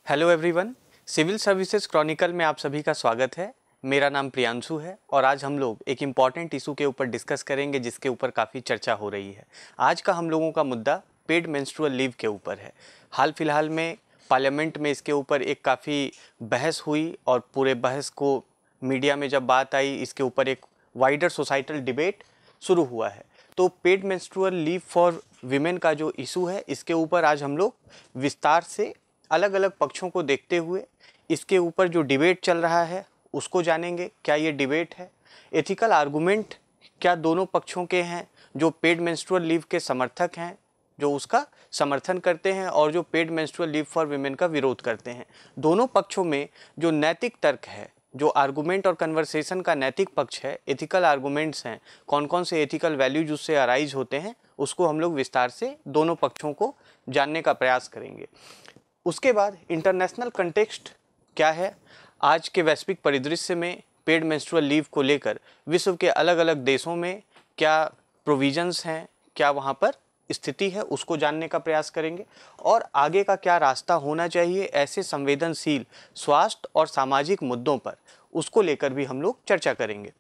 Hello everyone, civil services chronicle में आप सभी का स्वागत है। मेरा नाम प्रियांशु है और आज हम लोग एक इम्पॉर्टेंट इशू के ऊपर डिस्कस करेंगे जिसके ऊपर काफ़ी चर्चा हो रही है। आज का हम लोगों का मुद्दा पेड मेंस्ट्रुअल लीव के ऊपर है। हाल फिलहाल में पार्लियामेंट में इसके ऊपर एक काफ़ी बहस हुई और पूरे बहस को मीडिया में जब बात आई, इसके ऊपर एक वाइडर सोसाइटल डिबेट शुरू हुआ है। तो paid menstrual leave for women का जो इशू है, इसके ऊपर आज हम लोग विस्तार से अलग अलग पक्षों को देखते हुए इसके ऊपर जो डिबेट चल रहा है उसको जानेंगे। क्या ये डिबेट है, एथिकल आर्गुमेंट क्या दोनों पक्षों के हैं, जो पेड मेंस्ट्रुअल लीव के समर्थक हैं जो उसका समर्थन करते हैं और जो paid menstrual leave for women का विरोध करते हैं। दोनों पक्षों में जो नैतिक तर्क है, जो आर्गुमेंट और कन्वर्सेशन का नैतिक पक्ष है, एथिकल आर्गुमेंट्स हैं, कौन कौन से एथिकल वैल्यूज उससे अराइज होते हैं, उसको हम लोग विस्तार से दोनों पक्षों को जानने का प्रयास करेंगे। उसके बाद इंटरनेशनल कंटेक्स्ट क्या है, आज के वैश्विक परिदृश्य में पेड मेंस्ट्रुअल लीव को लेकर विश्व के अलग अलग देशों में क्या प्रोविजंस हैं, क्या वहाँ पर स्थिति है, उसको जानने का प्रयास करेंगे। और आगे का क्या रास्ता होना चाहिए ऐसे संवेदनशील स्वास्थ्य और सामाजिक मुद्दों पर, उसको लेकर भी हम लोग चर्चा करेंगे।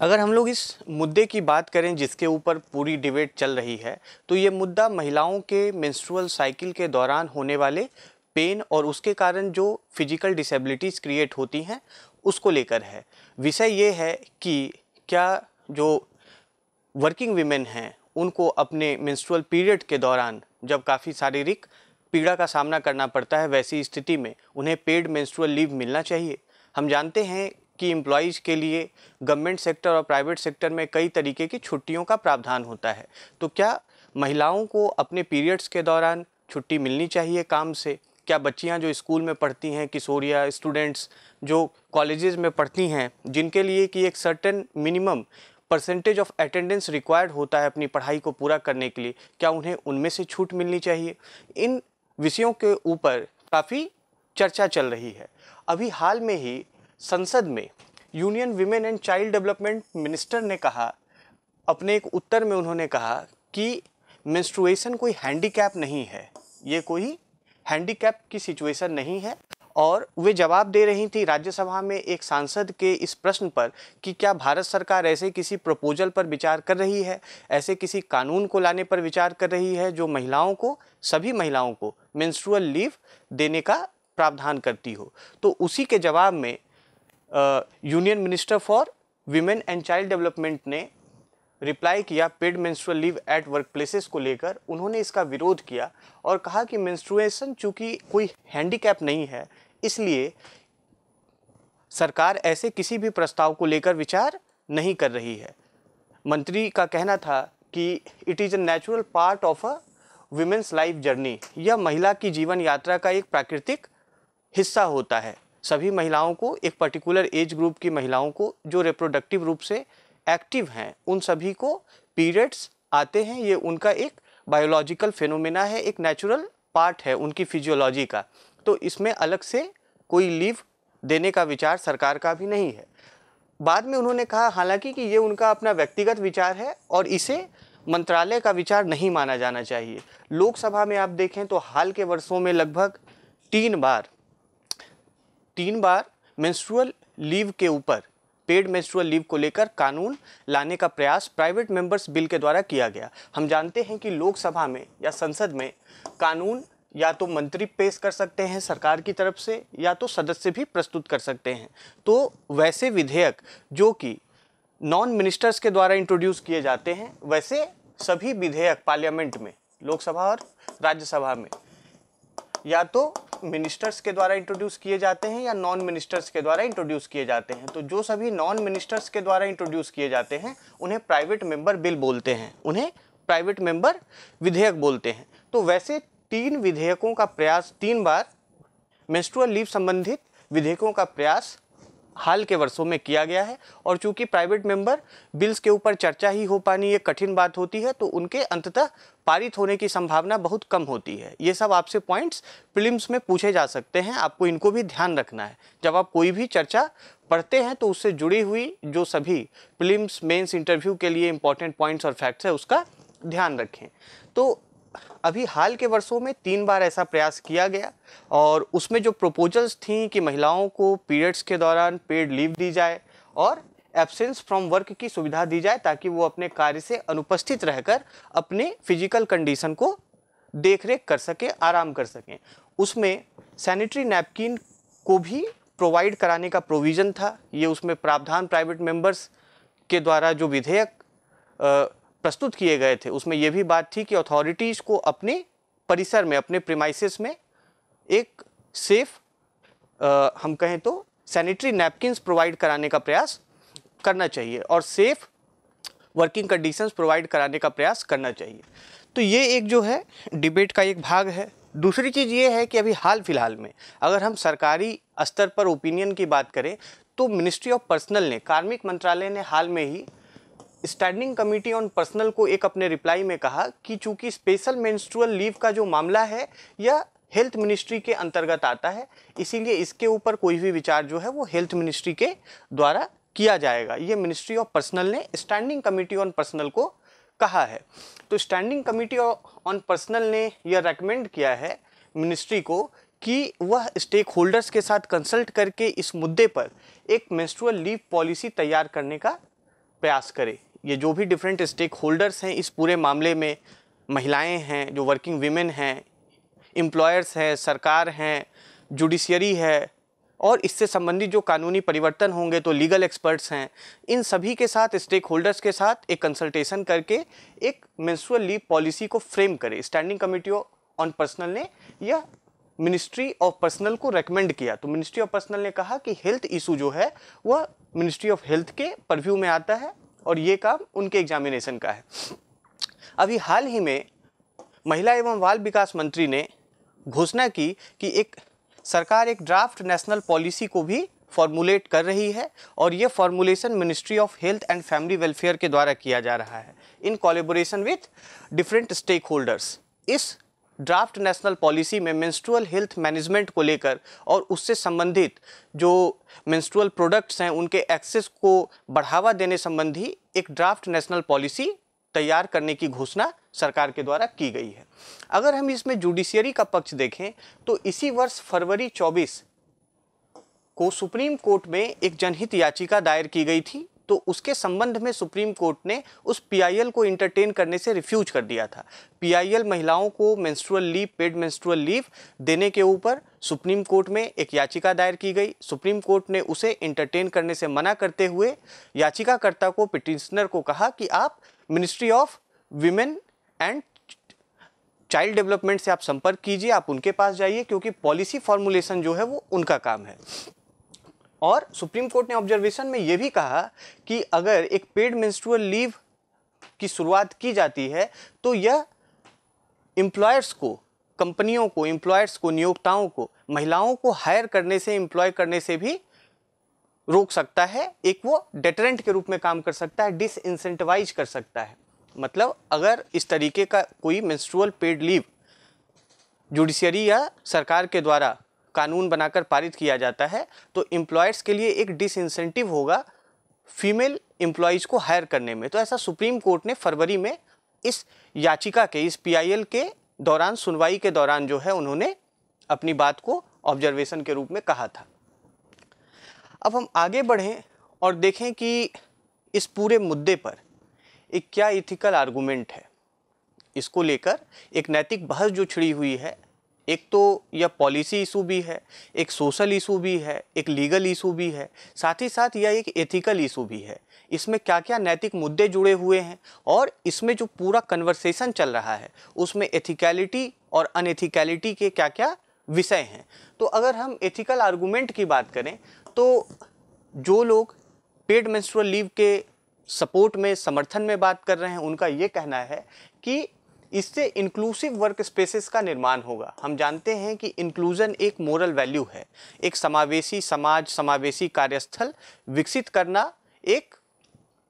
अगर हम लोग इस मुद्दे की बात करें जिसके ऊपर पूरी डिबेट चल रही है, तो ये मुद्दा महिलाओं के मेंस्ट्रुअल साइकिल के दौरान होने वाले पेन और उसके कारण जो फिजिकल डिसेबिलिटीज़ क्रिएट होती हैं उसको लेकर है। विषय ये है कि क्या जो वर्किंग वीमेन हैं उनको अपने मेंस्ट्रुअल पीरियड के दौरान जब काफ़ी शारीरिक पीड़ा का सामना करना पड़ता है, वैसी स्थिति में उन्हें पेड मेंस्ट्रुअल लीव मिलना चाहिए। हम जानते हैं कि एम्प्लॉइज़ के लिए गवर्नमेंट सेक्टर और प्राइवेट सेक्टर में कई तरीके की छुट्टियों का प्रावधान होता है। तो क्या महिलाओं को अपने पीरियड्स के दौरान छुट्टी मिलनी चाहिए काम से? क्या बच्चियां जो स्कूल में पढ़ती हैं, किशोरियाँ, स्टूडेंट्स जो कॉलेजेस में पढ़ती हैं, जिनके लिए कि एक certain minimum percentage of attendance required होता है अपनी पढ़ाई को पूरा करने के लिए, क्या उन्हें उनमें से छूट मिलनी चाहिए? इन विषयों के ऊपर काफ़ी चर्चा चल रही है। अभी हाल में ही संसद में union women and child development minister ने कहा, अपने एक उत्तर में उन्होंने कहा कि मेंस्ट्रुएशन कोई हैंडीकैप नहीं है, ये कोई हैंडीकैप की सिचुएशन नहीं है। और वे जवाब दे रही थी राज्यसभा में एक सांसद के इस प्रश्न पर कि क्या भारत सरकार ऐसे किसी प्रपोजल पर विचार कर रही है, ऐसे किसी कानून को लाने पर विचार कर रही है जो महिलाओं को, सभी महिलाओं को मेंस्ट्रुअल लीव देने का प्रावधान करती हो। तो उसी के जवाब में union minister for women and child development ने रिप्लाई किया paid menstrual leave at work places को लेकर। उन्होंने इसका विरोध किया और कहा कि मेंस्ट्रुएशन चूँकि कोई हैंडीकैप नहीं है, इसलिए सरकार ऐसे किसी भी प्रस्ताव को लेकर विचार नहीं कर रही है। मंत्री का कहना था कि it is a natural part of a women's life journey, यह महिला की जीवन यात्रा का एक प्राकृतिक हिस्सा होता है। सभी महिलाओं को, एक पर्टिकुलर एज ग्रुप की महिलाओं को जो रिप्रोडक्टिव रूप से एक्टिव हैं, उन सभी को पीरियड्स आते हैं। ये उनका एक बायोलॉजिकल फिनोमेना है, एक नेचुरल पार्ट है उनकी फिजियोलॉजी का। तो इसमें अलग से कोई लीव देने का विचार सरकार का भी नहीं है। बाद में उन्होंने कहा हालांकि कि ये उनका अपना व्यक्तिगत विचार है और इसे मंत्रालय का विचार नहीं माना जाना चाहिए। लोकसभा में आप देखें तो हाल के वर्षों में लगभग तीन बार मेंस्ट्रुअल लीव के ऊपर, पेड मेंस्ट्रुअल लीव को लेकर कानून लाने का प्रयास प्राइवेट मेंबर्स बिल के द्वारा किया गया। हम जानते हैं कि लोकसभा में या संसद में कानून या तो मंत्री पेश कर सकते हैं सरकार की तरफ से, या तो सदस्य भी प्रस्तुत कर सकते हैं। तो वैसे विधेयक जो कि नॉन मिनिस्टर्स के द्वारा इंट्रोड्यूस किए जाते हैं, वैसे सभी विधेयक पार्लियामेंट में, लोकसभा और राज्यसभा में, या तो मिनिस्टर्स के द्वारा इंट्रोड्यूस किए जाते हैं या नॉन मिनिस्टर्स के द्वारा इंट्रोड्यूस किए जाते हैं। तो जो सभी नॉन मिनिस्टर्स के द्वारा इंट्रोड्यूस किए जाते हैं उन्हें प्राइवेट मेंबर बिल बोलते हैं, उन्हें प्राइवेट मेंबर विधेयक बोलते हैं। तो वैसे तीन विधेयकों का प्रयास, 3 बार मेंस्ट्रुअल लीव संबंधित विधेयकों का प्रयास हाल के वर्षों में किया गया है। और चूंकि प्राइवेट मेंबर बिल्स के ऊपर चर्चा ही हो पानी एक कठिन बात होती है, तो उनके अंततः पारित होने की संभावना बहुत कम होती है। ये सब आपसे पॉइंट्स प्रीलिम्स में पूछे जा सकते हैं, आपको इनको भी ध्यान रखना है। जब आप कोई भी चर्चा पढ़ते हैं तो उससे जुड़ी हुई जो सभी प्रीलिम्स मेंस इंटरव्यू के लिए इंपॉर्टेंट पॉइंट्स और फैक्ट्स है उसका ध्यान रखें। तो अभी हाल के वर्षों में 3 बार ऐसा प्रयास किया गया और उसमें जो प्रपोजल्स थी कि महिलाओं को पीरियड्स के दौरान पेड लीव दी जाए और एब्सेंस फ्रॉम वर्क की सुविधा दी जाए ताकि वो अपने कार्य से अनुपस्थित रहकर अपने फिजिकल कंडीशन को देख रेख कर सकें, आराम कर सकें। उसमें सैनिटरी नैपकिन को भी प्रोवाइड कराने का प्रोविज़न था। ये उसमें प्रावधान प्राइवेट मेंबर्स के द्वारा जो विधेयक प्रस्तुत किए गए थे उसमें यह भी बात थी कि अथॉरिटीज़ को अपने परिसर में, अपने प्रीमाइसेस में एक सेफ हम कहें तो सैनिटरी नैपकिन्स प्रोवाइड कराने का प्रयास करना चाहिए और सेफ वर्किंग कंडीशंस प्रोवाइड कराने का प्रयास करना चाहिए। तो ये एक जो है डिबेट का एक भाग है। दूसरी चीज़ ये है कि अभी हाल फिलहाल में अगर हम सरकारी स्तर पर ओपिनियन की बात करें तो मिनिस्ट्री ऑफ पर्सनल ने, कार्मिक मंत्रालय ने हाल में ही स्टैंडिंग कमेटी ऑन पर्सनल को एक अपने रिप्लाई में कहा कि चूंकि स्पेशल मेंस्ट्रुअल लीव का जो मामला है यह हेल्थ मिनिस्ट्री के अंतर्गत आता है, इसीलिए इसके ऊपर कोई भी विचार जो है वो हेल्थ मिनिस्ट्री के द्वारा किया जाएगा। ये मिनिस्ट्री ऑफ पर्सनल ने स्टैंडिंग कमेटी ऑन पर्सनल को कहा है। तो स्टैंडिंग कमेटी ऑन पर्सनल ने यह रेकमेंड किया है मिनिस्ट्री को कि वह स्टेक होल्डर्स के साथ कंसल्ट करके इस मुद्दे पर एक मेंस्ट्रुअल लीव पॉलिसी तैयार करने का प्रयास करे। ये जो भी डिफरेंट स्टेक होल्डर्स हैं इस पूरे मामले में, महिलाएं हैं, जो वर्किंग वीमेन हैं, एम्प्लॉयर्स हैं, सरकार हैं, जुडिशियरी है और इससे संबंधित जो कानूनी परिवर्तन होंगे तो लीगल एक्सपर्ट्स हैं, इन सभी के साथ, स्टेक होल्डर्स के साथ एक कंसल्टेशन करके एक मेंस्ट्रुअल लीव पॉलिसी को फ्रेम करे। स्टैंडिंग कमेटी ऑन पर्सनल ने यह मिनिस्ट्री ऑफ पर्सनल को रेकमेंड किया। तो मिनिस्ट्री ऑफ पर्सनल ने कहा कि हेल्थ इशू जो है वह मिनिस्ट्री ऑफ हेल्थ के परव्यू में आता है और ये काम उनके एग्जामिनेशन का है। अभी हाल ही में महिला एवं बाल विकास मंत्री ने घोषणा की कि एक सरकार एक ड्राफ्ट नेशनल पॉलिसी को भी फॉर्मुलेट कर रही है और ये formulation ministry of health and family welfare के द्वारा किया जा रहा है in collaboration with different stakeholders. इस ड्राफ्ट नेशनल पॉलिसी में मेंस्ट्रुअल हेल्थ मैनेजमेंट को लेकर और उससे संबंधित जो मेंस्ट्रुअल प्रोडक्ट्स हैं उनके एक्सेस को बढ़ावा देने संबंधी एक ड्राफ्ट नेशनल पॉलिसी तैयार करने की घोषणा सरकार के द्वारा की गई है। अगर हम इसमें जुडिशियरी का पक्ष देखें तो इसी वर्ष फरवरी 24 को सुप्रीम कोर्ट में एक जनहित याचिका दायर की गई थी। तो उसके संबंध में सुप्रीम कोर्ट ने उस पीआईएल को इंटरटेन करने से रिफ्यूज कर दिया था। पीआईएल महिलाओं को menstrual leave, paid menstrual leave देने के ऊपर सुप्रीम कोर्ट में एक याचिका दायर की गई। सुप्रीम कोर्ट ने उसे इंटरटेन करने से मना करते हुए याचिकाकर्ता को, पिटिशनर को कहा कि आप ministry of women and child development से आप संपर्क कीजिए, आप उनके पास जाइए क्योंकि पॉलिसी फॉर्मुलेशन जो है वो उनका काम है। और सुप्रीम कोर्ट ने ऑब्जर्वेशन में यह भी कहा कि अगर एक पेड मेंस्ट्रुअल लीव की शुरुआत की जाती है तो यह एम्प्लॉयर्स को, कंपनियों को, एम्प्लॉयर्स को, नियोक्ताओं को महिलाओं को हायर करने से, एम्प्लॉय करने से भी रोक सकता है। एक वो डेटरेंट के रूप में काम कर सकता है, डिसइंसेंटिवाइज कर सकता है। मतलब अगर इस तरीके का कोई मेंस्ट्रुअल पेड लीव जुडिशियरी या सरकार के द्वारा कानून बनाकर पारित किया जाता है तो एम्प्लॉयर्स के लिए एक डिसइंसेंटिव होगा फीमेल एम्प्लॉयज़ को हायर करने में। तो ऐसा सुप्रीम कोर्ट ने फरवरी में इस याचिका के, इस पीआईएल के दौरान, सुनवाई के दौरान जो है उन्होंने अपनी बात को ऑब्जर्वेशन के रूप में कहा था। अब हम आगे बढ़ें और देखें कि इस पूरे मुद्दे पर एक क्या इथिकल आर्गूमेंट है। इसको लेकर एक नैतिक बहस जो छिड़ी हुई है, एक तो यह पॉलिसी इशू भी है, एक सोशल इशू भी है, एक लीगल इशू भी है, साथ ही साथ यह एक एथिकल इशू भी है। इसमें क्या क्या नैतिक मुद्दे जुड़े हुए हैं और इसमें जो पूरा कन्वर्सेशन चल रहा है उसमें एथिकलिटी और अनएथिकलिटी के क्या क्या विषय हैं। तो अगर हम एथिकल आर्गूमेंट की बात करें तो जो लोग पेड मेंस्ट्रुअल लीव के सपोर्ट में, समर्थन में बात कर रहे हैं, उनका ये कहना है कि इससे इंक्लूसिव वर्क स्पेसेस का निर्माण होगा। हम जानते हैं कि इंक्लूजन एक मोरल वैल्यू है। एक समावेशी समाज, समावेशी कार्यस्थल विकसित करना एक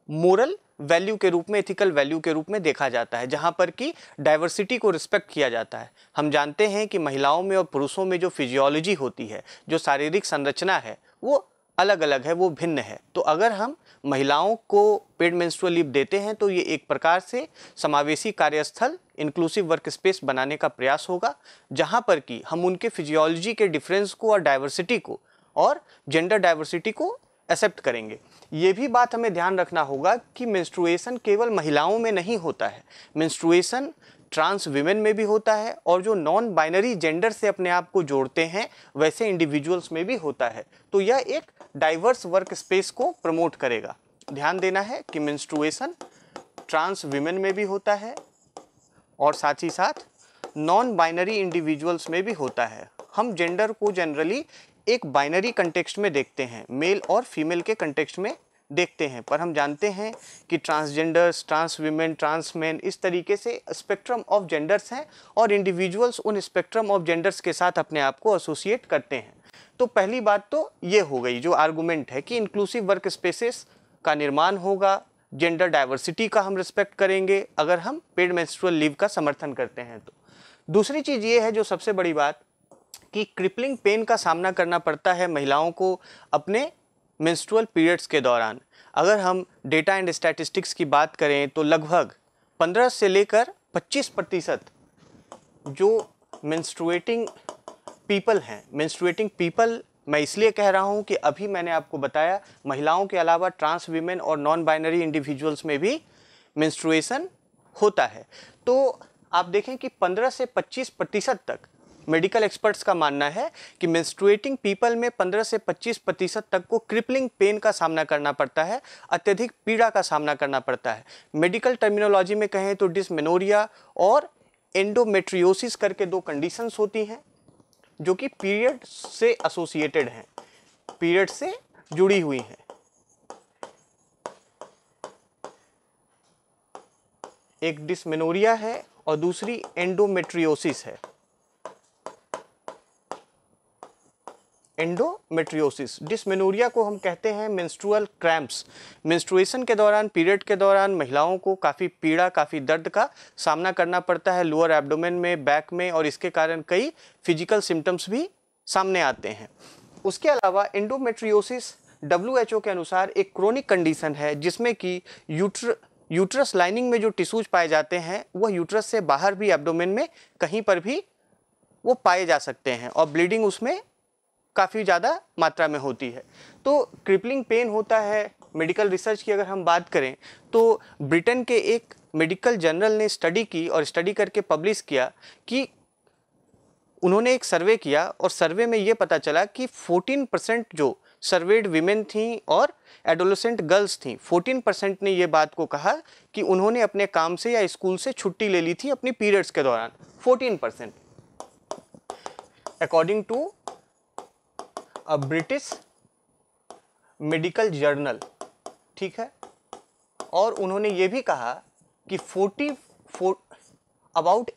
मोरल वैल्यू के रूप में, एथिकल वैल्यू के रूप में देखा जाता है, जहां पर कि डाइवर्सिटी को रिस्पेक्ट किया जाता है। हम जानते हैं कि महिलाओं में और पुरुषों में जो फिजियोलॉजी होती है, जो शारीरिक संरचना है, वो अलग अलग है, वो भिन्न है। तो अगर हम महिलाओं को पेड मेंस्ट्रुअल लीव देते हैं तो ये एक प्रकार से समावेशी कार्यस्थल इंक्लूसिव वर्क स्पेस बनाने का प्रयास होगा, जहाँ पर कि हम उनके फिजियोलॉजी के डिफरेंस को और डाइवर्सिटी को और जेंडर डाइवर्सिटी को एक्सेप्ट करेंगे। ये भी बात हमें ध्यान रखना होगा कि मेंस्ट्रुएशन केवल महिलाओं में नहीं होता है, मेंस्ट्रुएशन ट्रांस विमेन में भी होता है और जो नॉन बाइनरी जेंडर से अपने आप को जोड़ते हैं वैसे इंडिविजुअल्स में भी होता है। तो यह एक डाइवर्स वर्क स्पेस को प्रमोट करेगा। ध्यान देना है कि मेंस्ट्रुएशन ट्रांस विमेन में भी होता है और साथ ही साथ नॉन बाइनरी इंडिविजुअल्स में भी होता है। हम जेंडर को जनरली एक बाइनरी कंटेक्स्ट में देखते हैं, मेल और फीमेल के कंटेक्स्ट में देखते हैं, पर हम जानते हैं कि transgenders, trans women, trans man, इस तरीके से स्पेक्ट्रम ऑफ जेंडर्स हैं और इंडिविजुअल्स उन स्पेक्ट्रम ऑफ जेंडर्स के साथ अपने आप को एसोसिएट करते हैं। तो पहली बात तो ये हो गई जो आर्गूमेंट है कि इंक्लूसिव वर्क स्पेसेस का निर्माण होगा, जेंडर डाइवर्सिटी का हम रिस्पेक्ट करेंगे अगर हम पेड मेंस्ट्रुअल लीव का समर्थन करते हैं। तो दूसरी चीज़ ये है जो सबसे बड़ी बात कि क्रिपलिंग पेन का सामना करना पड़ता है महिलाओं को अपने मेंस्ट्रुअल पीरियड्स के दौरान। अगर हम डेटा एंड स्टैटिस्टिक्स की बात करें तो लगभग 15 से लेकर 25% जो मेंस्ट्रुएटिंग पीपल हैं, मेंस्ट्रुएटिंग पीपल मैं इसलिए कह रहा हूं कि अभी मैंने आपको बताया महिलाओं के अलावा ट्रांस वीमेन और नॉन बाइनरी इंडिविजुअल्स में भी मेंस्ट्रुएशन होता है। तो आप देखें कि 15 से 25% तक मेडिकल एक्सपर्ट्स का मानना है कि मेंस्ट्रुएटिंग पीपल में 15 से 25% तक को क्रिपलिंग पेन का सामना करना पड़ता है, अत्यधिक पीड़ा का सामना करना पड़ता है। मेडिकल टर्मिनोलॉजी में कहें तो डिस्मेनोरिया और एंडोमेट्रियोसिस करके दो कंडीशंस होती हैं जो कि पीरियड से एसोसिएटेड हैं, पीरियड से जुड़ी हुई हैं। एक डिस्मेनोरिया है और दूसरी एंडोमेट्रियोसिस है। एंडोमेट्रियोसिस, डिस्मेनोरिया को हम कहते हैं मेंस्ट्रुअल क्रैम्प्स। मेंस्ट्रुएशन के दौरान, पीरियड के दौरान महिलाओं को काफ़ी पीड़ा, काफ़ी दर्द का सामना करना पड़ता है लोअर एब्डोमेन में, बैक में, और इसके कारण कई फिजिकल सिम्टम्स भी सामने आते हैं। उसके अलावा एंडोमेट्रियोसिस WHO के अनुसार एक क्रोनिक कंडीशन है जिसमें कि यूट्रस लाइनिंग में जो टिश्यूज पाए जाते हैं वह यूट्रस से बाहर भी एब्डोमेन में कहीं पर भी वो पाए जा सकते हैं और ब्लीडिंग उसमें काफ़ी ज़्यादा मात्रा में होती है। तो क्रिपलिंग पेन होता है। मेडिकल रिसर्च की अगर हम बात करें तो ब्रिटेन के एक मेडिकल जर्नल ने स्टडी की और स्टडी करके पब्लिश किया कि उन्होंने एक सर्वे किया और सर्वे में ये पता चला कि 14% जो सर्वेड विमेन थी और एडोलेसेंट गर्ल्स थी, 14% ने ये बात को कहा कि उन्होंने अपने काम से या स्कूल से छुट्टी ले ली थी अपनी पीरियड्स के दौरान। 14% according to a British medical journal, ठीक है। और उन्होंने ये भी कहा कि about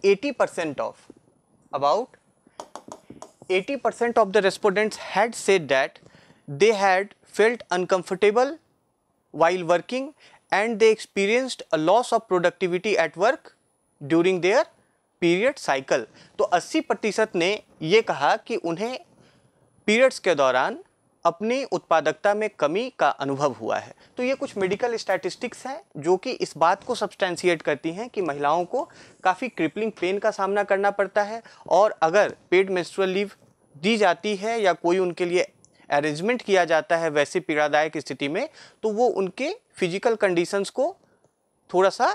80% of the respondents had said that they had felt uncomfortable while working and they experienced a loss of productivity at work during their period cycle। तो 80% ने ये कहा कि उन्हें पीरियड्स के दौरान अपनी उत्पादकता में कमी का अनुभव हुआ है। तो ये कुछ मेडिकल स्टैटिस्टिक्स हैं जो कि इस बात को सब्सटेंशिएट करती हैं कि महिलाओं को काफ़ी क्रिपलिंग पेन का सामना करना पड़ता है और अगर पेड मेंस्ट्रुअल लीव दी जाती है या कोई उनके लिए अरेंजमेंट किया जाता है वैसी पीड़ादायक स्थिति में तो वो उनके फिजिकल कंडीशंस को थोड़ा सा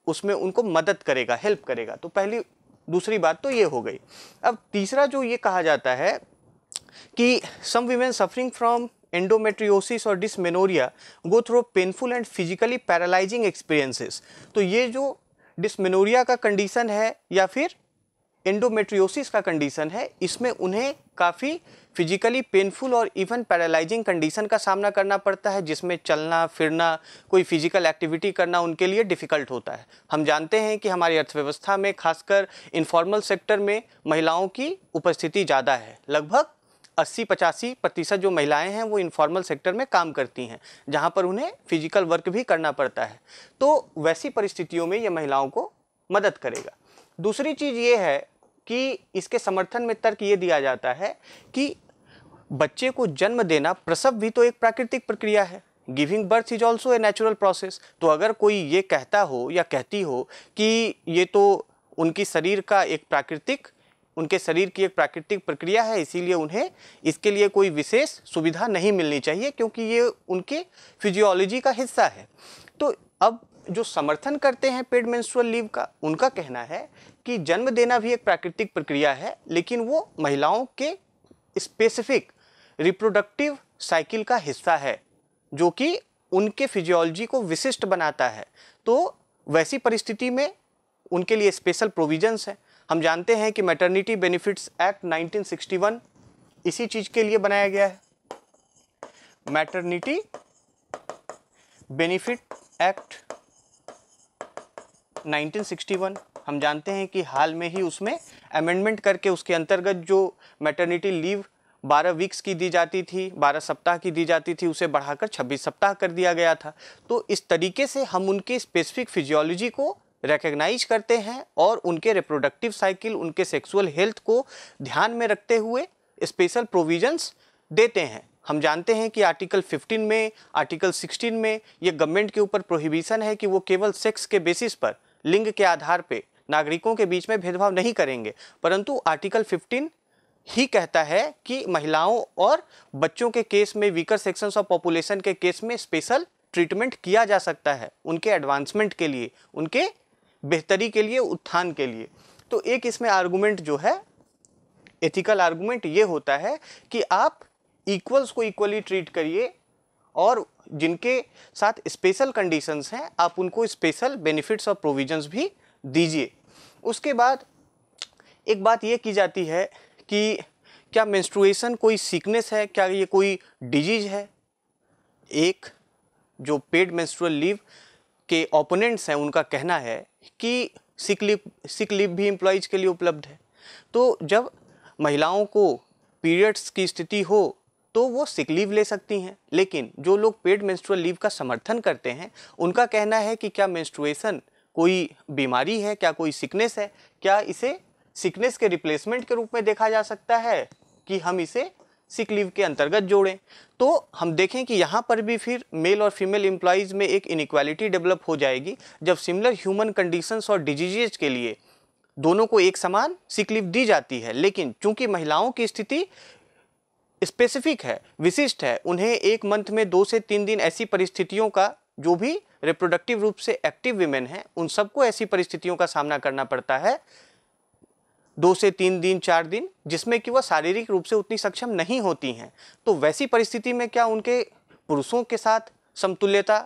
उसमें उनको मदद करेगा, हेल्प करेगा। तो पहली दूसरी बात तो ये हो गई। अब तीसरा जो ये कहा जाता है कि some women suffering from endometriosis और dysmenorrhea go through painful and physically paralyzing experiences। तो ये जो डिस्मेनोरिया का कंडीशन है या फिर एंडोमेट्रियोसिस का कंडीशन है, इसमें उन्हें काफ़ी फिजिकली पेनफुल और इवन पैरालाइजिंग कंडीशन का सामना करना पड़ता है जिसमें चलना फिरना, कोई फिजिकल एक्टिविटी करना उनके लिए डिफ़िकल्ट होता है। हम जानते हैं कि हमारी अर्थव्यवस्था में खासकर इनफॉर्मल सेक्टर में महिलाओं की उपस्थिति ज़्यादा है। लगभग 80-85% जो महिलाएं हैं वो इनफॉर्मल सेक्टर में काम करती हैं जहां पर उन्हें फिजिकल वर्क भी करना पड़ता है। तो वैसी परिस्थितियों में ये महिलाओं को मदद करेगा। दूसरी चीज़ ये है कि इसके समर्थन में तर्क ये दिया जाता है कि बच्चे को जन्म देना, प्रसव भी तो एक प्राकृतिक प्रक्रिया है। Giving birth is also a natural process. तो अगर कोई ये कहता हो या कहती हो कि ये तो उनके शरीर की एक प्राकृतिक प्रक्रिया है, इसीलिए उन्हें इसके लिए कोई विशेष सुविधा नहीं मिलनी चाहिए क्योंकि ये उनके फिजियोलॉजी का हिस्सा है। तो अब जो समर्थन करते हैं पेड मेंस्ट्रुअल लीव का, उनका कहना है कि जन्म देना भी एक प्राकृतिक प्रक्रिया है, लेकिन वो महिलाओं के स्पेसिफिक रिप्रोडक्टिव साइकिल का हिस्सा है जो कि उनके फिजियोलॉजी को विशिष्ट बनाता है। तो वैसी परिस्थिति में उनके लिए स्पेशल प्रोविजंस हैं। हम जानते हैं कि मैटरनिटी बेनिफिट्स एक्ट 1961 इसी चीज़ के लिए बनाया गया है। मैटरनिटी बेनिफिट एक्ट 1961 हम जानते हैं कि हाल में ही उसमें अमेंडमेंट करके उसके अंतर्गत जो मैटरनिटी लीव 12 वीक्स की दी जाती थी, 12 सप्ताह की दी जाती थी, उसे बढ़ाकर 26 सप्ताह कर दिया गया था। तो इस तरीके से हम उनके स्पेसिफिक फिजियोलॉजी को रिकग्नाइज करते हैं और उनके रिप्रोडक्टिव साइकिल, उनके सेक्सुअल हेल्थ को ध्यान में रखते हुए स्पेशल प्रोविजंस देते हैं। हम जानते हैं कि आर्टिकल 15 में, आर्टिकल 16 में ये गवर्नमेंट के ऊपर प्रोहिबिशन है कि वो केवल सेक्स के बेसिस पर, लिंग के आधार पे नागरिकों के बीच में भेदभाव नहीं करेंगे, परंतु आर्टिकल 15 ही कहता है कि महिलाओं और बच्चों के केस में, वीकर सेक्शंस ऑफ पॉपुलेशन के केस में स्पेशल ट्रीटमेंट किया जा सकता है उनके एडवांसमेंट के लिए, उनके बेहतरी के लिए, उत्थान के लिए। तो एक इसमें आर्गुमेंट जो है, एथिकल आर्गुमेंट ये होता है कि आप इक्वल्स को इक्वली ट्रीट करिए और जिनके साथ स्पेशल कंडीशंस हैं आप उनको स्पेशल बेनिफिट्स और प्रोविजंस भी दीजिए। उसके बाद एक बात ये की जाती है कि क्या मेंस्ट्रुएशन कोई सिकनेस है, क्या ये कोई डिजीज है। एक जो पेड मेंस्ट्रुअल लीव के ओपोनेंट्स हैं उनका कहना है कि सिक लीव भी एम्प्लॉयज के लिए उपलब्ध है। तो जब महिलाओं को पीरियड्स की स्थिति हो तो वो सिक लीव ले सकती हैं, लेकिन जो लोग पेड मेंस्ट्रुअल लीव का समर्थन करते हैं उनका कहना है कि क्या मेंस्ट्रुएशन कोई बीमारी है, क्या कोई सिकनेस है, क्या इसे सिकनेस के रिप्लेसमेंट के रूप में देखा जा सकता है कि हम इसे सिक लीव के अंतर्गत जोड़ें। तो हम देखें कि यहाँ पर भी फिर मेल और फीमेल एम्प्लॉयज़ में एक इनइक्वालिटी डेवलप हो जाएगी जब सिमिलर ह्यूमन कंडीशंस और डिजीजेज के लिए दोनों को एक समान सिक लीव दी जाती है, लेकिन चूंकि महिलाओं की स्थिति स्पेसिफिक है, विशिष्ट है, उन्हें एक मंथ में 2 से 3 दिन ऐसी परिस्थितियों का, जो भी रिप्रोडक्टिव रूप से एक्टिव विमेन हैं उन सबको ऐसी परिस्थितियों का सामना करना पड़ता है 2 से 3 दिन, 4 दिन, जिसमें कि वह शारीरिक रूप से उतनी सक्षम नहीं होती हैं। तो वैसी परिस्थिति में क्या उनके पुरुषों के साथ समतुल्यता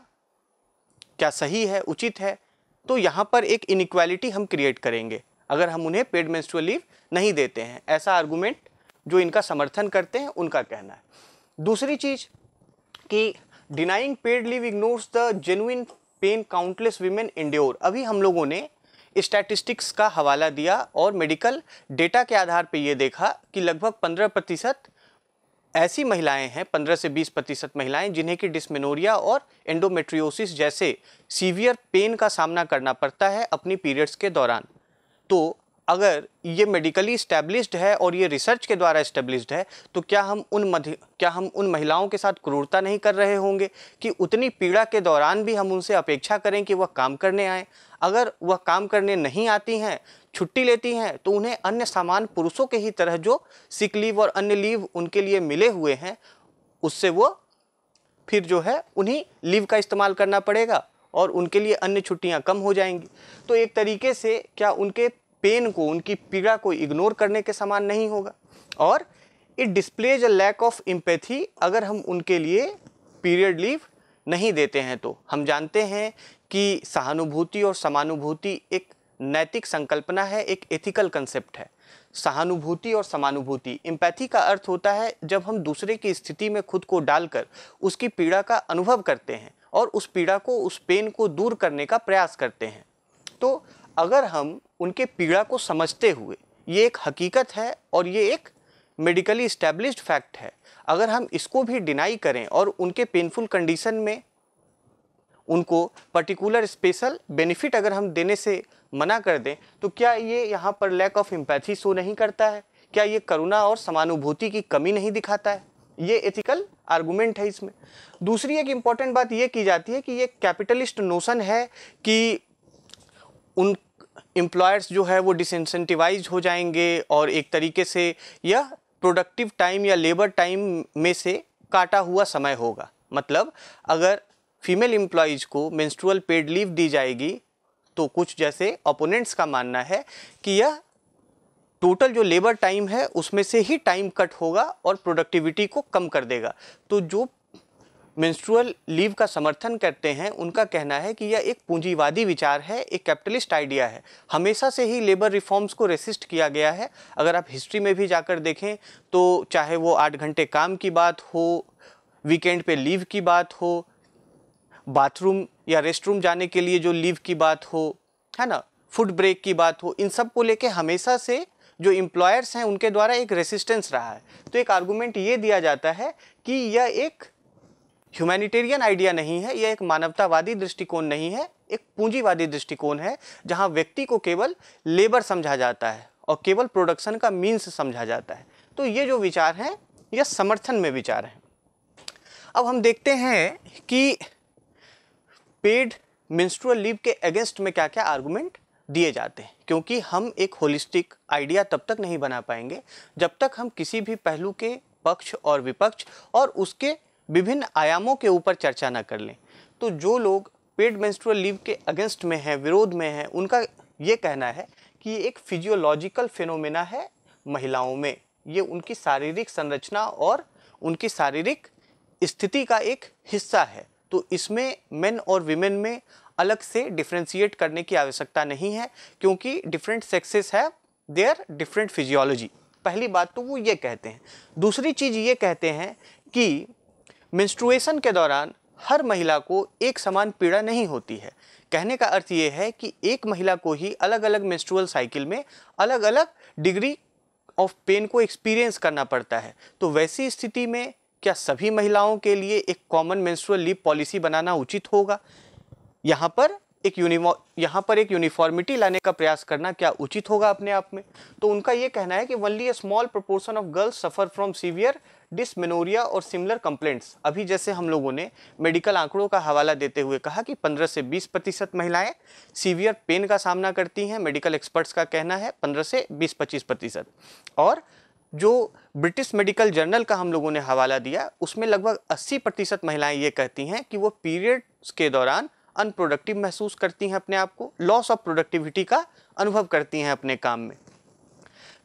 क्या सही है, उचित है? तो यहाँ पर एक इनइक्वालिटी हम क्रिएट करेंगे अगर हम उन्हें पेड मेंस्ट्रुअल लीव नहीं देते हैं। ऐसा आर्गुमेंट जो इनका समर्थन करते हैं उनका कहना है। दूसरी चीज कि denying paid leave ignores the genuine pain countless women endure. अभी हम लोगों ने स्टैटिस्टिक्स का हवाला दिया और मेडिकल डेटा के आधार पर यह देखा कि लगभग 15% ऐसी महिलाएं हैं, 15 से 20% महिलाएं जिन्हें कि डिस्मेनोरिया और एंडोमेट्रियोसिस जैसे सीवियर पेन का सामना करना पड़ता है अपनी पीरियड्स के दौरान। तो अगर ये मेडिकली इस्टेब्लिश्ड है और ये रिसर्च के द्वारा इस्टेब्लिश्ड है तो क्या हम उन महिलाओं के साथ क्रूरता नहीं कर रहे होंगे कि उतनी पीड़ा के दौरान भी हम उनसे अपेक्षा करें कि वह काम करने आएँ। अगर वह काम करने नहीं आती हैं, छुट्टी लेती हैं, तो उन्हें अन्य सामान्य पुरुषों के ही तरह जो सिक लीव और अन्य लीव उनके लिए मिले हुए हैं उससे वो फिर जो है उन्हीं लीव का इस्तेमाल करना पड़ेगा और उनके लिए अन्य छुट्टियां कम हो जाएंगी। तो एक तरीके से क्या उनके पेन को, उनकी पीड़ा को इग्नोर करने के समान नहीं होगा। और it displays a lack of empathy अगर हम उनके लिए पीरियड लीव नहीं देते हैं। तो हम जानते हैं कि सहानुभूति और समानुभूति एक नैतिक संकल्पना है, एक एथिकल कंसेप्ट है। सहानुभूति और समानुभूति, एम्पैथी का अर्थ होता है जब हम दूसरे की स्थिति में खुद को डालकर उसकी पीड़ा का अनुभव करते हैं और उस पीड़ा को, उस पेन को दूर करने का प्रयास करते हैं। तो अगर हम उनके पीड़ा को समझते हुए, ये एक हकीकत है और ये एक मेडिकली इस्टेब्लिश्ड फैक्ट है, अगर हम इसको भी डिनाई करें और उनके पेनफुल कंडीशन में उनको पर्टिकुलर स्पेशल बेनिफिट अगर हम देने से मना कर दें, तो क्या ये यहाँ पर लैक ऑफ एम्पैथी शो नहीं करता है? क्या ये करुणा और समानुभूति की कमी नहीं दिखाता है? ये एथिकल आर्गुमेंट है इसमें। दूसरी एक इम्पॉर्टेंट बात ये की जाती है कि ये कैपिटलिस्ट नोशन है कि उन एम्प्लॉयर्स जो है वो डिसइंसेंटिवाइज हो जाएंगे और एक तरीके से यह प्रोडक्टिव टाइम या लेबर टाइम में से काटा हुआ समय होगा। मतलब अगर फीमेल एम्प्लॉयज़ को मेंस्ट्रुअल पेड लीव दी जाएगी तो कुछ जैसे ओपोनेंट्स का मानना है कि यह टोटल जो लेबर टाइम है उसमें से ही टाइम कट होगा और प्रोडक्टिविटी को कम कर देगा। तो जो मेंस्ट्रुअल लीव का समर्थन करते हैं उनका कहना है कि यह एक पूंजीवादी विचार है, एक कैपिटलिस्ट आइडिया है। हमेशा से ही लेबर रिफॉर्म्स को रेसिस्ट किया गया है। अगर आप हिस्ट्री में भी जाकर देखें तो चाहे वो 8 घंटे काम की बात हो, वीकेंड पे लीव की बात हो, बाथरूम या रेस्टरूम जाने के लिए जो लीव की बात हो, है ना, फूड ब्रेक की बात हो, इन सब को लेके हमेशा से जो एम्प्लॉयर्स हैं उनके द्वारा एक रेसिस्टेंस रहा है। तो एक आर्गुमेंट ये दिया जाता है कि यह एक ह्यूमैनिटेरियन आइडिया नहीं है, यह एक मानवतावादी दृष्टिकोण नहीं है, एक पूंजीवादी दृष्टिकोण है जहां व्यक्ति को केवल लेबर समझा जाता है और केवल प्रोडक्शन का मीन्स समझा जाता है। तो ये जो विचार हैं यह समर्थन में विचार हैं। अब हम देखते हैं कि पेड मेंस्ट्रुअल लीव के अगेंस्ट में क्या क्या आर्गुमेंट दिए जाते हैं, क्योंकि हम एक होलिस्टिक आइडिया तब तक नहीं बना पाएंगे जब तक हम किसी भी पहलू के पक्ष और विपक्ष और उसके विभिन्न आयामों के ऊपर चर्चा न कर लें। तो जो लोग पेड मेंस्ट्रुअल लीव के अगेंस्ट में हैं, विरोध में हैं, उनका ये कहना है कि ये एक फिजियोलॉजिकल फिनोमेना है महिलाओं में, ये उनकी शारीरिक संरचना और उनकी शारीरिक स्थिति का एक हिस्सा है। तो इसमें मेन और विमेन में अलग से डिफ्रेंशिएट करने की आवश्यकता नहीं है, क्योंकि different sexes have their different physiology. पहली बात तो वो ये कहते हैं। दूसरी चीज़ ये कहते हैं कि मेंस्ट्रुएशन के दौरान हर महिला को एक समान पीड़ा नहीं होती है। कहने का अर्थ ये है कि एक महिला को ही अलग अलग मेंस्ट्रुअल साइकिल में अलग अलग डिग्री ऑफ पेन को एक्सपीरियंस करना पड़ता है। तो वैसी स्थिति में क्या सभी महिलाओं के लिए एक कॉमन मेंस्ट्रुअल लीव पॉलिसी बनाना उचित होगा? यहाँ पर एक यूनिफॉर्मिटी लाने का प्रयास करना क्या उचित होगा अपने आप में? तो उनका ये कहना है कि only a small proportion of girls suffer from severe dysmenorrhea और सिमिलर कंप्लेंट्स। अभी जैसे हम लोगों ने मेडिकल आंकड़ों का हवाला देते हुए कहा कि 15 से 20% महिलाएं सीवियर पेन का सामना करती हैं। मेडिकल एक्सपर्ट्स का कहना है 15 से 20-25%। और जो ब्रिटिश मेडिकल जर्नल का हम लोगों ने हवाला दिया उसमें लगभग 80% महिलाएं ये कहती हैं कि वो पीरियड्स के दौरान अनप्रोडक्टिव महसूस करती हैं, अपने आप को लॉस ऑफ प्रोडक्टिविटी का अनुभव करती हैं अपने काम में।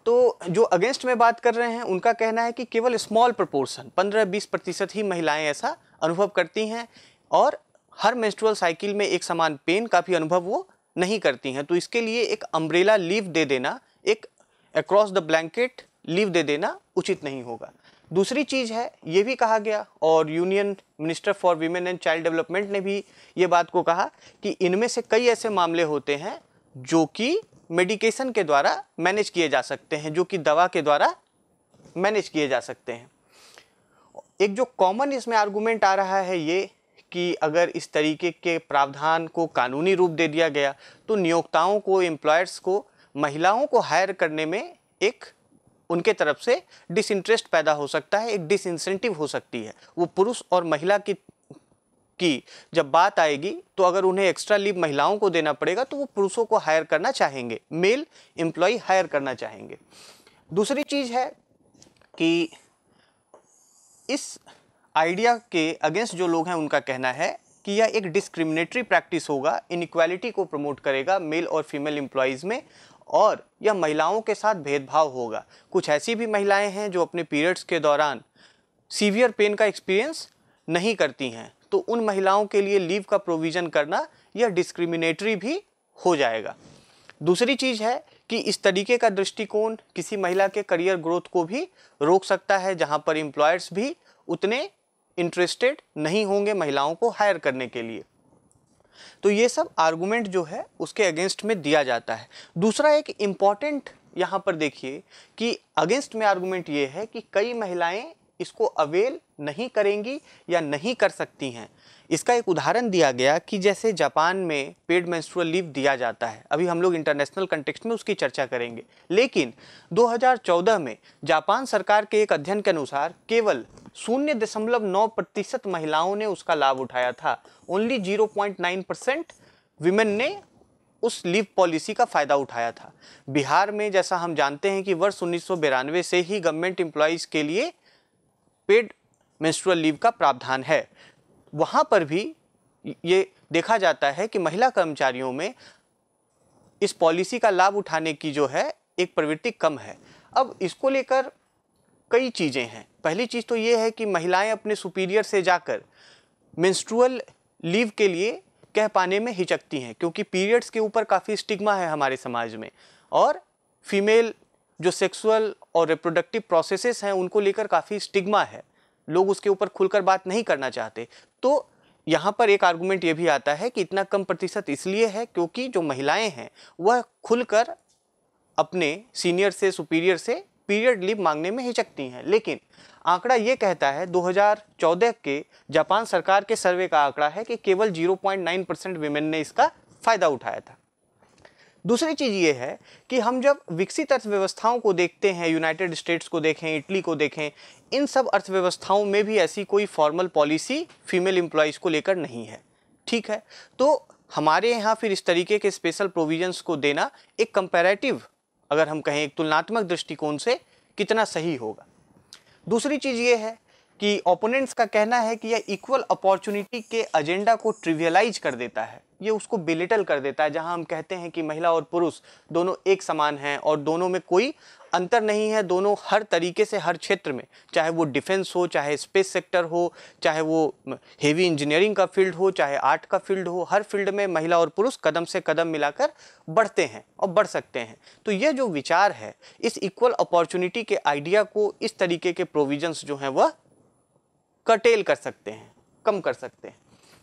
तो जो अगेंस्ट में बात कर रहे हैं उनका कहना है कि केवल स्मॉल प्रोपोर्शन 15-20% ही महिलाएं ऐसा अनुभव करती हैं और हर मेंस्ट्रुअल साइकिल में एक समान पेन का भी अनुभव वो नहीं करती हैं। तो इसके लिए एक अम्ब्रेला लीव दे देना, एक अक्रॉस द ब्लैंकेट लीव दे देना उचित नहीं होगा। दूसरी चीज़ है, ये भी कहा गया और union minister for women and child development ने भी ये बात को कहा कि इनमें से कई ऐसे मामले होते हैं जो कि मेडिकेशन के द्वारा मैनेज किए जा सकते हैं, जो कि दवा के द्वारा मैनेज किए जा सकते हैं। एक जो कॉमन इसमें आर्गुमेंट आ रहा है ये कि अगर इस तरीके के प्रावधान को कानूनी रूप दे दिया गया तो नियोक्ताओं को, एम्प्लॉयर्स को महिलाओं को हायर करने में एक उनके तरफ से डिसइंटरेस्ट पैदा हो सकता है, एक डिसइंसेंटिव हो सकती है। वो पुरुष और महिला की जब बात आएगी तो अगर उन्हें एक्स्ट्रा लीव महिलाओं को देना पड़ेगा तो वो पुरुषों को हायर करना चाहेंगे, मेल एम्प्लॉय हायर करना चाहेंगे। दूसरी चीज़ है कि इस आइडिया के अगेंस्ट जो लोग हैं उनका कहना है कि यह एक डिस्क्रिमिनेटरी प्रैक्टिस होगा, इनइक्वालिटी को प्रमोट करेगा मेल और फीमेल एम्प्लॉयज़ में, और यह महिलाओं के साथ भेदभाव होगा। कुछ ऐसी भी महिलाएं हैं जो अपने पीरियड्स के दौरान सीवियर पेन का एक्सपीरियंस नहीं करती हैं, तो उन महिलाओं के लिए लीव का प्रोविज़न करना यह डिस्क्रिमिनेटरी भी हो जाएगा। दूसरी चीज़ है कि इस तरीके का दृष्टिकोण किसी महिला के करियर ग्रोथ को भी रोक सकता है, जहां पर एम्प्लॉयर्स भी उतने इंटरेस्टेड नहीं होंगे महिलाओं को हायर करने के लिए। तो ये सब आर्गुमेंट जो है उसके अगेंस्ट में दिया जाता है। दूसरा एक इम्पॉर्टेंट यहाँ पर देखिए कि अगेंस्ट में आर्गुमेंट ये है कि कई महिलाएं इसको अवेल नहीं करेंगी या नहीं कर सकती हैं। इसका एक उदाहरण दिया गया कि जैसे जापान में पेड मेंस्ट्रुअल लीव दिया जाता है, अभी हम लोग इंटरनेशनल कंटेक्स्ट में उसकी चर्चा करेंगे, लेकिन 2014 में जापान सरकार के एक अध्ययन के अनुसार केवल 0.9% महिलाओं ने उसका लाभ उठाया था। ओनली 0.9% विमेन ने उस लीव पॉलिसी का फ़ायदा उठाया था। बिहार में जैसा हम जानते हैं कि वर्ष 1992 से ही गवर्नमेंट एम्प्लॉयज़ के लिए पेड मेंस्ट्रुअल लीव का प्रावधान है। वहाँ पर भी ये देखा जाता है कि महिला कर्मचारियों में इस पॉलिसी का लाभ उठाने की जो है एक प्रवृत्ति कम है। अब इसको लेकर कई चीज़ें हैं। पहली चीज़ तो ये है कि महिलाएं अपने सुपीरियर से जाकर मेंस्ट्रुअल लीव के लिए कह पाने में हिचकती हैं, क्योंकि पीरियड्स के ऊपर काफ़ी स्टिग्मा है हमारे समाज में, और फीमेल जो सेक्सुअल और रिप्रोडक्टिव प्रोसेसेस हैं उनको लेकर काफ़ी स्टिग्मा है, लोग उसके ऊपर खुलकर बात नहीं करना चाहते। तो यहाँ पर एक आर्गुमेंट ये भी आता है कि इतना कम प्रतिशत इसलिए है क्योंकि जो महिलाएं हैं वह खुलकर अपने सीनियर से सुपीरियर से पीरियड लीव मांगने में हिचकती हैं। लेकिन आंकड़ा ये कहता है, 2014 के जापान सरकार के सर्वे का आंकड़ा है कि केवल 0.9% विमेन ने इसका फ़ायदा उठाया था। दूसरी चीज़ ये है कि हम जब विकसित अर्थव्यवस्थाओं को देखते हैं, यूनाइटेड स्टेट्स को देखें, इटली को देखें, इन सब अर्थव्यवस्थाओं में भी ऐसी कोई फॉर्मल पॉलिसी फीमेल एम्प्लॉयज़ को लेकर नहीं है। ठीक है, तो हमारे यहाँ फिर इस तरीके के स्पेशल प्रोविजंस को देना एक कंपैरेटिव, अगर हम कहें एक तुलनात्मक दृष्टिकोण से, कितना सही होगा। दूसरी चीज़ ये है कि ओपोनेंट्स का कहना है कि यह इक्वल अपॉर्चुनिटी के एजेंडा को ट्रिवियलाइज कर देता है, ये उसको बिलिटल कर देता है। जहां हम कहते हैं कि महिला और पुरुष दोनों एक समान हैं और दोनों में कोई अंतर नहीं है, दोनों हर तरीके से हर क्षेत्र में, चाहे वो डिफेंस हो, चाहे स्पेस सेक्टर हो, चाहे वो हेवी इंजीनियरिंग का फील्ड हो, चाहे आर्ट का फील्ड हो, हर फील्ड में महिला और पुरुष कदम से कदम मिलाकर बढ़ते हैं और बढ़ सकते हैं। तो ये जो विचार है, इस इक्वल अपॉर्चुनिटी के आइडिया को इस तरीके के प्रोविजंस जो हैं वह कर्टेल कर सकते हैं, कम कर सकते हैं।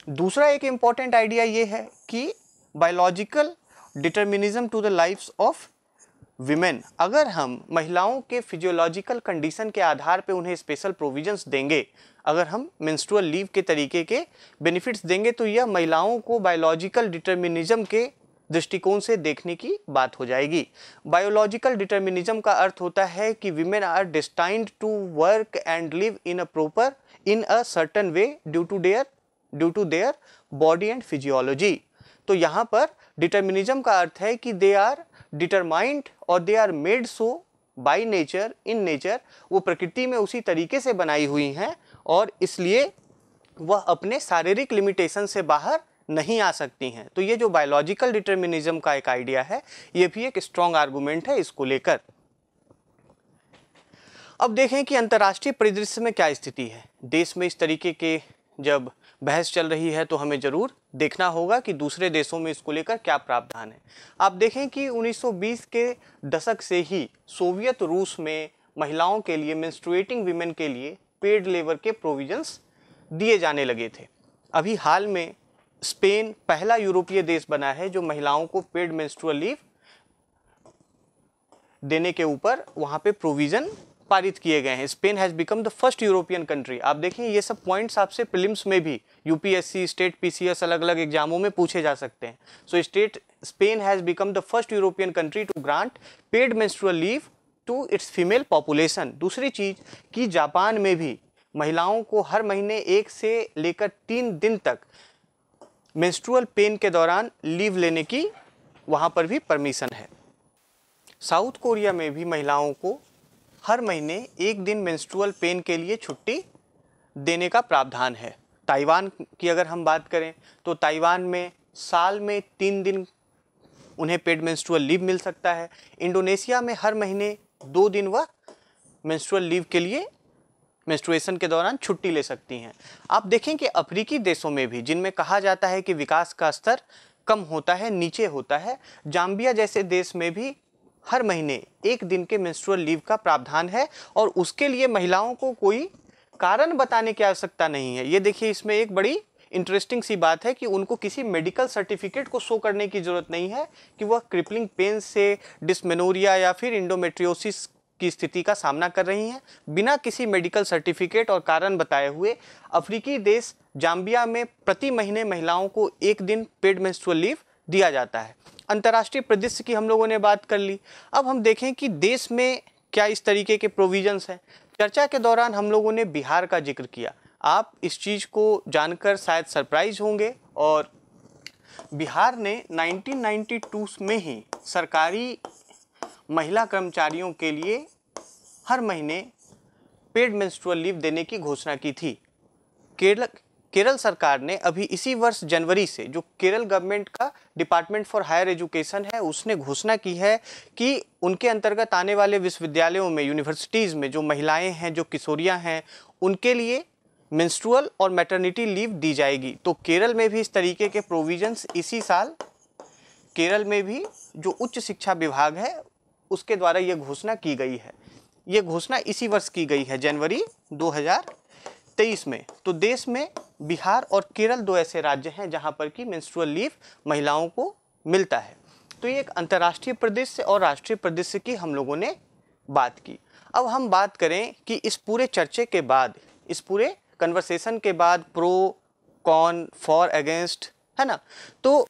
दूसरा एक इम्पॉर्टेंट आइडिया ये है कि biological determinism to the lifes of women, अगर हम महिलाओं के फिजियोलॉजिकल कंडीशन के आधार पे उन्हें स्पेशल प्रोविजंस देंगे, अगर हम मेंस्ट्रुअल लीव के तरीके के बेनिफिट्स देंगे, तो यह महिलाओं को बायोलॉजिकल डिटर्मिनिज्म के दृष्टिकोण से देखने की बात हो जाएगी। बायोलॉजिकल डिटर्मिनिज्म का अर्थ होता है कि women are destined to work and live in a certain way due to their body and physiology. तो यहाँ पर डिटर्मिनिज्म का अर्थ है कि दे आर डिटरमाइंड और they are made so by nature, in nature, वो प्रकृति में उसी तरीके से बनाई हुई हैं और इसलिए वह अपने शारीरिक लिमिटेशन से बाहर नहीं आ सकती हैं। तो ये जो बायोलॉजिकल डिटर्मिनिज्म का एक आइडिया है, ये भी एक स्ट्रॉन्ग आर्गुमेंट है इसको लेकर। अब देखें कि अंतर्राष्ट्रीय परिदृश्य में क्या स्थिति है। देश में इस तरीके के जब बहस चल रही है तो हमें जरूर देखना होगा कि दूसरे देशों में इसको लेकर क्या प्रावधान है। आप देखें कि 1920 के दशक से ही सोवियत रूस में महिलाओं के लिए, मेंस्ट्रुएटिंग विमेन के लिए पेड लेबर के प्रोविजंस दिए जाने लगे थे। अभी हाल में स्पेन पहला यूरोपीय देश बना है जो महिलाओं को पेड मेंस्ट्रुअल लीव देने के ऊपर वहां पे प्रोविजन पारित किए गए हैं। Spain has become the first European country. आप देखें ये सब पॉइंट्स आपसे प्रीलिम्स में भी, यूपीएससी, स्टेट पीसीएस, अलग अलग एग्जामों में पूछे जा सकते हैं। So Spain has become the first European country to grant paid menstrual leave to its female population. दूसरी चीज़ कि जापान में भी महिलाओं को हर महीने 1 से लेकर 3 दिन तक मेंस्ट्रुअल पेन के दौरान लीव लेने की वहाँ पर भी परमिशन है। साउथ कोरिया में भी महिलाओं को हर महीने 1 दिन मेंस्ट्रुअल पेन के लिए छुट्टी देने का प्रावधान है। ताइवान की अगर हम बात करें तो ताइवान में साल में 3 दिन उन्हें पेड मेंस्ट्रुअल लीव मिल सकता है। इंडोनेशिया में हर महीने 2 दिन वह मेंस्ट्रुअल लीव के लिए मेंस्ट्रुएशन के दौरान छुट्टी ले सकती हैं। आप देखें कि अफ्रीकी देशों में भी, जिनमें कहा जाता है कि विकास का स्तर कम होता है, नीचे होता है, जाम्बिया जैसे देश में भी हर महीने 1 दिन के मेंस्ट्रुअल लीव का प्रावधान है और उसके लिए महिलाओं को कोई कारण बताने की आवश्यकता नहीं है। ये देखिए, इसमें एक बड़ी इंटरेस्टिंग सी बात है कि उनको किसी मेडिकल सर्टिफिकेट को शो करने की ज़रूरत नहीं है कि वह क्रिपलिंग पेन से, डिस्मेनोरिया या फिर इंडोमेट्रियोसिस की स्थिति का सामना कर रही हैं। बिना किसी मेडिकल सर्टिफिकेट और कारण बताए हुए अफ्रीकी देश जाम्बिया में प्रति महीने महिलाओं को 1 दिन पेड मेंस्ट्रुअल लीव दिया जाता है। अंतर्राष्ट्रीय परिदृश्य की हम लोगों ने बात कर ली। अब हम देखें कि देश में क्या इस तरीके के प्रोविजंस हैं। चर्चा के दौरान हम लोगों ने बिहार का जिक्र किया। आप इस चीज़ को जानकर शायद सरप्राइज होंगे और बिहार ने 1992 में ही सरकारी महिला कर्मचारियों के लिए हर महीने पेड मेंस्ट्रुअल लीव देने की घोषणा की थी। केरल सरकार ने अभी इसी वर्ष जनवरी से, जो केरल गवर्नमेंट का डिपार्टमेंट फॉर हायर एजुकेशन है, उसने घोषणा की है कि उनके अंतर्गत आने वाले विश्वविद्यालयों में, यूनिवर्सिटीज़ में जो महिलाएं हैं, जो किशोरियां हैं, उनके लिए मेंस्ट्रुअल और मैटरनिटी लीव दी जाएगी। तो केरल में भी इस तरीके के प्रोविजंस इसी साल केरल में भी जो उच्च शिक्षा विभाग है उसके द्वारा ये घोषणा की गई है। ये घोषणा इसी वर्ष की गई है, जनवरी 2023 में। तो देश में बिहार और केरल 2 ऐसे राज्य हैं जहां पर कि मेंस्ट्रुअल लीव महिलाओं को मिलता है। तो ये एक अंतर्राष्ट्रीय परिदृश्य और राष्ट्रीय परिदृश्य की हम लोगों ने बात की। अब हम बात करें कि इस पूरे चर्चे के बाद, इस पूरे कन्वर्सेशन के बाद, प्रो कॉन फॉर अगेंस्ट, है ना, तो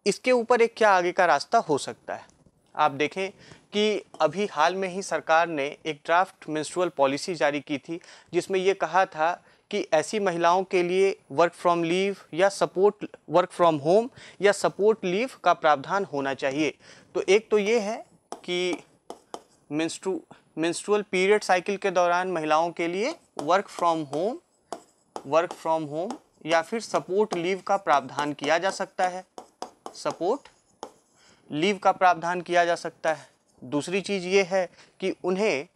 इसके ऊपर एक क्या आगे का रास्ता हो सकता है। आप देखें कि अभी हाल में ही सरकार ने एक ड्राफ्ट मेंस्ट्रुअल पॉलिसी जारी की थी जिसमें ये कहा था कि ऐसी महिलाओं के लिए वर्क फ्रॉम लीव या सपोर्ट वर्क फ्रॉम होम या सपोर्ट लीव का प्रावधान होना चाहिए। तो एक तो ये है कि मेंस्ट्रुअल पीरियड साइकिल के दौरान महिलाओं के लिए वर्क फ्रॉम होम या फिर सपोर्ट लीव का प्रावधान किया जा सकता है। सपोर्ट लीव का प्रावधान किया जा सकता है। दूसरी चीज़ ये है कि उन्हें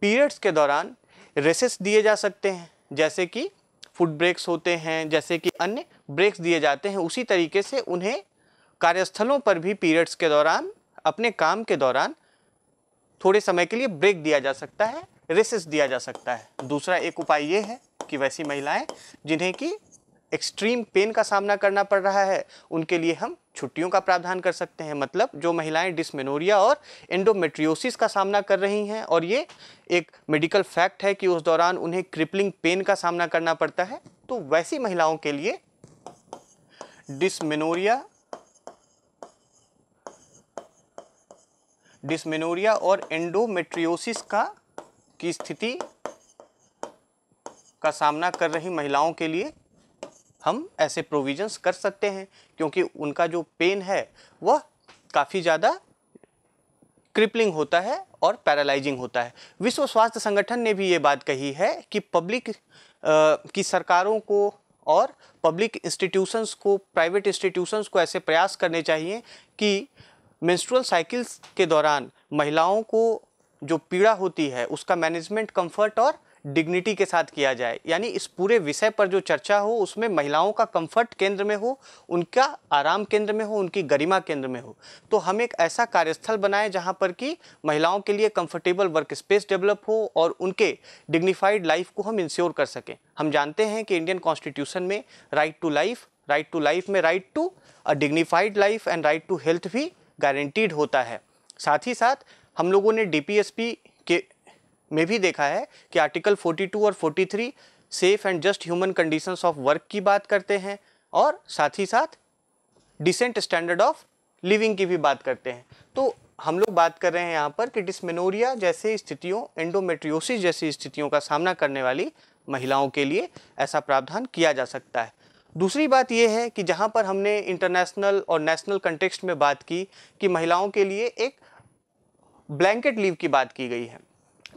पीरियड्स के दौरान रेसेस दिए जा सकते हैं, जैसे कि फूड ब्रेक्स होते हैं, जैसे कि अन्य ब्रेक्स दिए जाते हैं। उसी तरीके से उन्हें कार्यस्थलों पर भी पीरियड्स के दौरान, अपने काम के दौरान थोड़े समय के लिए ब्रेक दिया जा सकता है, रेसेस दिया जा सकता है। दूसरा एक उपाय ये है कि वैसी महिलाएं जिन्हें कि एक्सट्रीम पेन का सामना करना पड़ रहा है, उनके लिए हम छुट्टियों का प्रावधान कर सकते हैं। मतलब जो महिलाएं डिस्मेनोरिया और एंडोमेट्रियोसिस का सामना कर रही हैं और ये एक मेडिकल फैक्ट है कि उस दौरान उन्हें क्रिपलिंग पेन का सामना करना पड़ता है, तो वैसी महिलाओं के लिए डिस्मेनोरिया और एंडोमेट्रियोसिस की स्थिति का सामना कर रही महिलाओं के लिए हम ऐसे प्रोविजंस कर सकते हैं, क्योंकि उनका जो पेन है वह काफ़ी ज़्यादा क्रिपलिंग होता है और पैरालाइजिंग होता है। विश्व स्वास्थ्य संगठन ने भी ये बात कही है कि की सरकारों को और पब्लिक इंस्टीट्यूशंस को, प्राइवेट इंस्टीट्यूशंस को ऐसे प्रयास करने चाहिए कि मेंस्ट्रुअल साइकिल्स के दौरान महिलाओं को जो पीड़ा होती है उसका मैनेजमेंट कंफर्ट और डिग्निटी के साथ किया जाए। यानी इस पूरे विषय पर जो चर्चा हो उसमें महिलाओं का कंफर्ट केंद्र में हो, उनका आराम केंद्र में हो, उनकी गरिमा केंद्र में हो। तो हम एक ऐसा कार्यस्थल बनाएं जहां पर कि महिलाओं के लिए कंफर्टेबल वर्क स्पेस डेवलप हो और उनके डिग्निफाइड लाइफ को हम इंश्योर कर सकें। हम जानते हैं कि इंडियन कॉन्स्टिट्यूशन में राइट टू लाइफ में right to a dignified life and right to health भी गारंटीड होता है। साथ ही साथ हम लोगों ने DPSP के में भी देखा है कि आर्टिकल 42 और 43 safe and just human conditions of work की बात करते हैं और साथ ही साथ डिसेंट स्टैंडर्ड ऑफ लिविंग की भी बात करते हैं। तो हम लोग बात कर रहे हैं यहाँ पर कि डिस्मेनोरिया जैसे स्थितियों, एंडोमेट्रियोसिस जैसी स्थितियों का सामना करने वाली महिलाओं के लिए ऐसा प्रावधान किया जा सकता है। दूसरी बात यह है कि जहाँ पर हमने इंटरनेशनल और नेशनल कंटेक्स्ट में बात की कि महिलाओं के लिए एक ब्लैंकेट लीव की बात की गई है,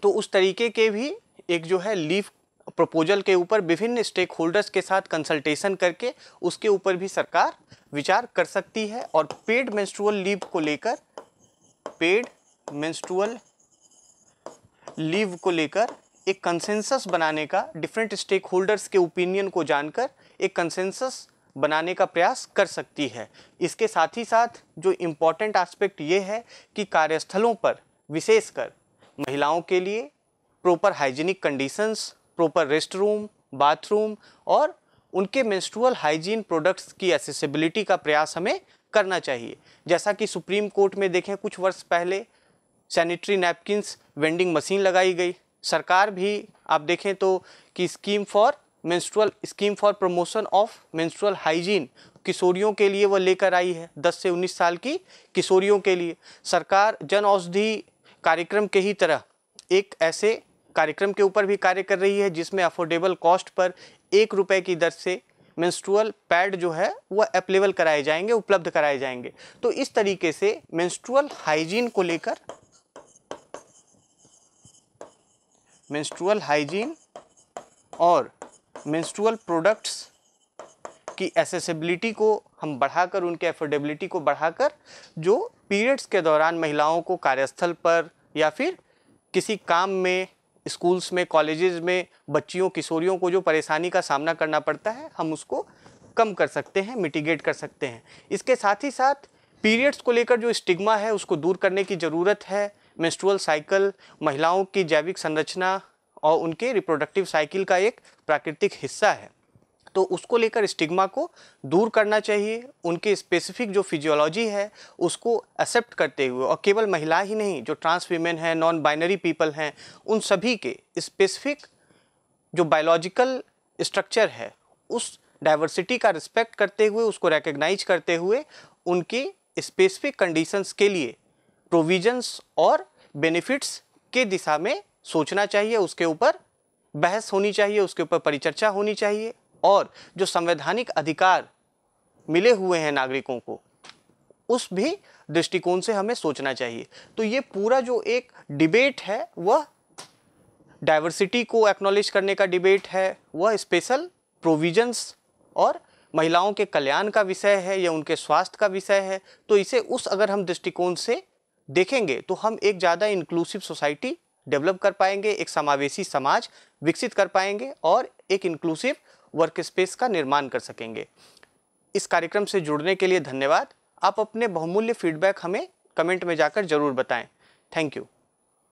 तो उस तरीके के भी एक जो है लीव प्रपोजल के ऊपर विभिन्न स्टेक होल्डर्स के साथ कंसल्टेशन करके उसके ऊपर भी सरकार विचार कर सकती है। और पेड मेंस्ट्रुअल लीव को लेकर एक कंसेंसस बनाने का, डिफरेंट स्टेक होल्डर्स के ओपिनियन को जानकर एक कंसेंसस बनाने का प्रयास कर सकती है। इसके साथ ही साथ जो इम्पॉर्टेंट एस्पेक्ट ये है कि कार्यस्थलों पर विशेषकर महिलाओं के लिए proper hygienic conditions, proper rest room, bathroom और उनके मेंस्ट्रुअल हाइजीन प्रोडक्ट्स की एक्सेसिबिलिटी का प्रयास हमें करना चाहिए। जैसा कि सुप्रीम कोर्ट में देखें कुछ वर्ष पहले सैनिटरी नैपकिन्स वेंडिंग मशीन लगाई गई। सरकार भी आप देखें तो कि scheme for promotion of menstrual hygiene किशोरियों के लिए वो लेकर आई है। 10 से 19 साल की किशोरियों के लिए सरकार जन औषधि कार्यक्रम के ही तरह एक ऐसे कार्यक्रम के ऊपर भी कार्य कर रही है जिसमें अफोर्डेबल कॉस्ट पर 1 रुपये की दर से मेंस्ट्रुअल पैड जो है वह अवेलेबल कराए जाएंगे, उपलब्ध कराए जाएंगे। तो इस तरीके से मेंस्ट्रुअल हाइजीन को लेकर, मेंस्ट्रुअल हाइजीन और मेंस्ट्रुअल प्रोडक्ट्स की एसेसिबिलिटी को हम बढ़ाकर, उनके अफोर्डेबिलिटी को बढ़ाकर, जो पीरियड्स के दौरान महिलाओं को कार्यस्थल पर या फिर किसी काम में, स्कूल्स में, कॉलेजेस में बच्चियों किशोरियों को जो परेशानी का सामना करना पड़ता है, हम उसको कम कर सकते हैं, मिटिगेट कर सकते हैं। इसके साथ ही साथ पीरियड्स को लेकर जो स्टिग्मा है उसको दूर करने की ज़रूरत है। मेंस्ट्रुअल साइकिल महिलाओं की जैविक संरचना और उनके रिप्रोडक्टिव साइकिल का एक प्राकृतिक हिस्सा है, तो उसको लेकर स्टिग्मा को दूर करना चाहिए। उनके स्पेसिफिक जो फिजियोलॉजी है उसको एक्सेप्ट करते हुए, और केवल महिला ही नहीं, जो ट्रांस वीमेन हैं, नॉन बाइनरी पीपल हैं, उन सभी के स्पेसिफिक जो बायोलॉजिकल स्ट्रक्चर है उस डाइवर्सिटी का रिस्पेक्ट करते हुए, उसको रिकग्नाइज करते हुए, उनकी स्पेसिफिक कंडीशंस के लिए प्रोविजंस और बेनिफिट्स के दिशा में सोचना चाहिए, उसके ऊपर बहस होनी चाहिए, उसके ऊपर परिचर्चा होनी चाहिए, और जो संवैधानिक अधिकार मिले हुए हैं नागरिकों को, उस भी दृष्टिकोण से हमें सोचना चाहिए। तो ये पूरा जो एक डिबेट है वह डाइवर्सिटी को एक्नॉलेज करने का डिबेट है, वह स्पेशल प्रोविजंस और महिलाओं के कल्याण का विषय है या उनके स्वास्थ्य का विषय है। तो इसे अगर हम दृष्टिकोण से देखेंगे तो हम एक ज़्यादा इंक्लूसिव सोसाइटी डेवलप कर पाएंगे, एक समावेशी समाज विकसित कर पाएंगे और एक इंक्लूसिव वर्क स्पेस का निर्माण कर सकेंगे। इस कार्यक्रम से जुड़ने के लिए धन्यवाद। आप अपने बहुमूल्य फीडबैक हमें कमेंट में जाकर जरूर बताएं। Thank you.